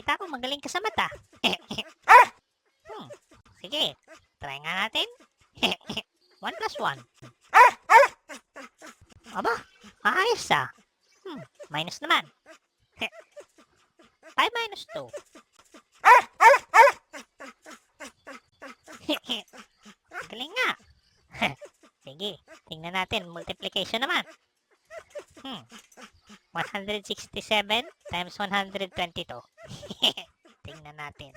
balita ko magaling ka sa mata. Sige, try nga natin. 1 plus 1. Aba, ayos ah. Minus naman. 5 minus 2. Galing nga. Sige, tingnan natin. Multiplication naman. 167 times 122. Tingnan natin.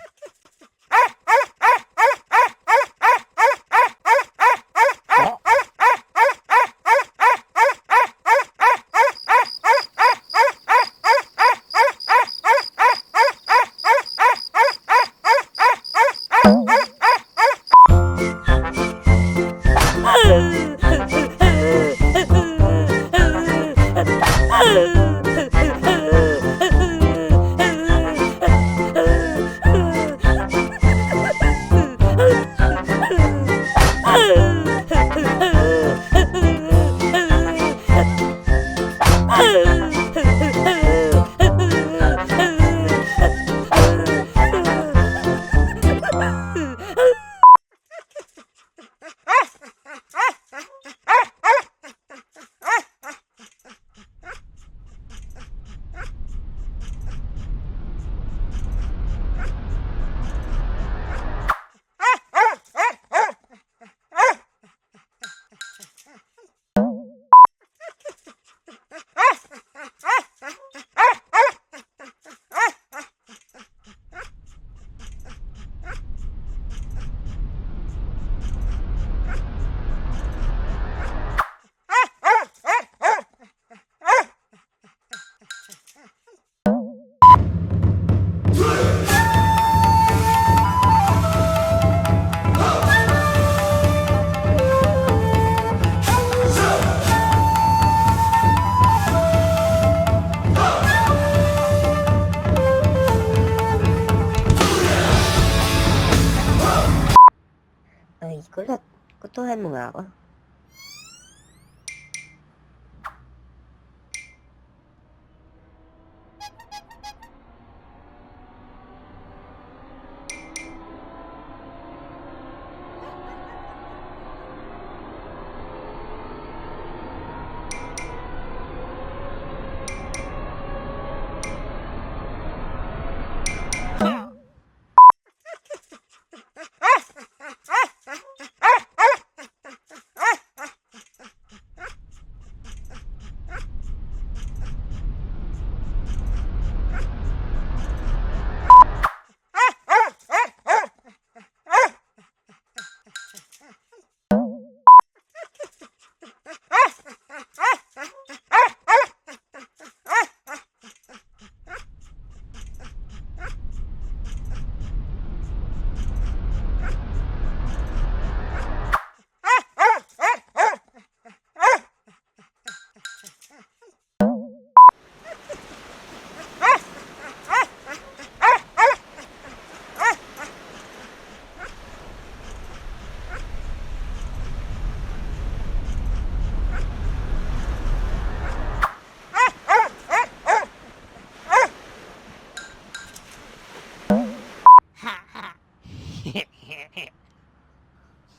Ay, kulot. Kutuhan mo nga ako.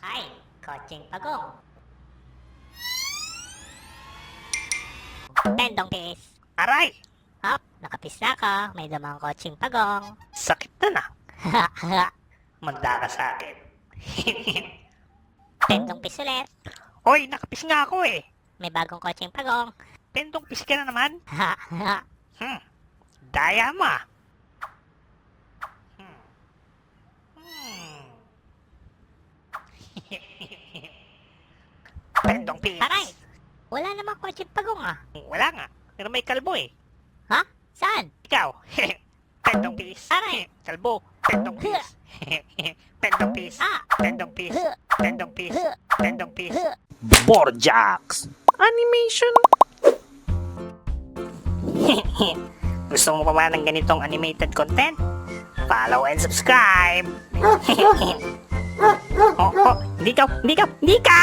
Ay, kotseng pagong. Tendong pis. Aray! Hop, nakapis na ka. May damang kotseng pagong. Sakit na na. Manda ka sa akin. Tendong pis ulit. Hoy, nakapis nga ako eh. May bagong kotseng pagong. Tendong pis ka na naman. Daya mo ah. Tendong pis. Aray! Wala namang kotseng pagong ah. Wala nga. Pero may kalbo eh. Ha? Saan? Ikaw. Tendong pis. Aray! Kalbo. Tendong pis. Tendong pis. Ah! Tendong pis. Tendong pis. Tendong pis. Borjax Animation. Gusto mo pa ba ng ganitong animated content? Follow and subscribe! Hindi ka! Hindi ka! Hindi ka!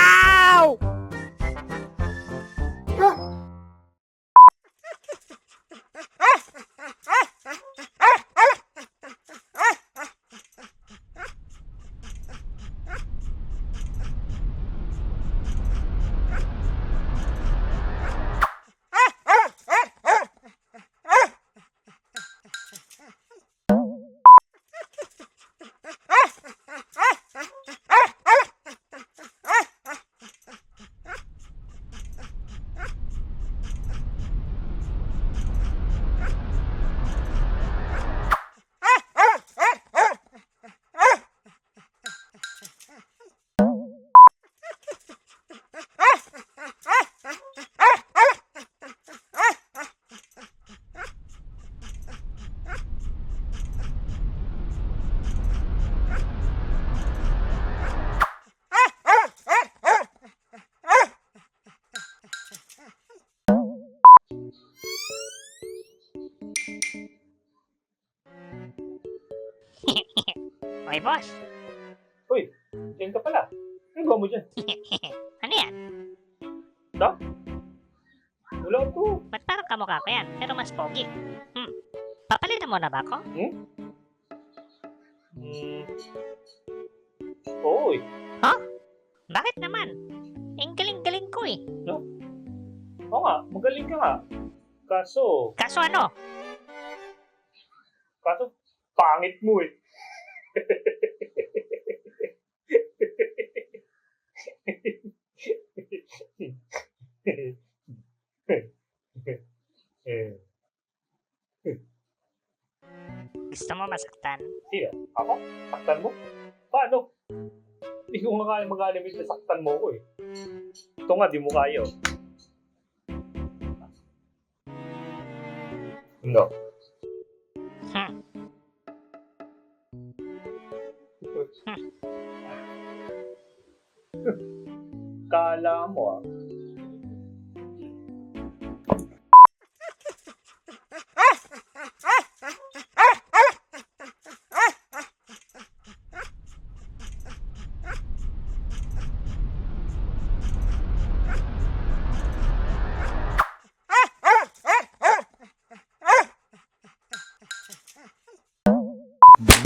Okay, boss. Uy, diyan ka pala. Ano gawa mo dyan? Ano yan? Wala to. Ba't parang kamukha ko yan, pero mas pogi? Papalitan mo na ba ako? Oo eh. Bakit naman? Ang galing-galing ko eh. Oo nga, magaling ka nga. Kaso, Kaso ano? pangit mo eh. Gusto mo masaktan? Sino? Ako? Saktan mo? Paano? Hindi ko nga kaya mag-animate na saktan mo ko eh. Ito nga, di mo kaya. Oh. No. Hmm. Kala mo ah.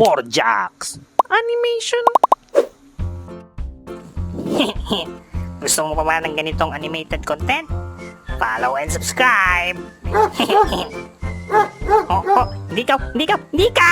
Borjax Animation. Gusto mo pa ba ng ganitong animated content? Follow and subscribe! Hindi ka!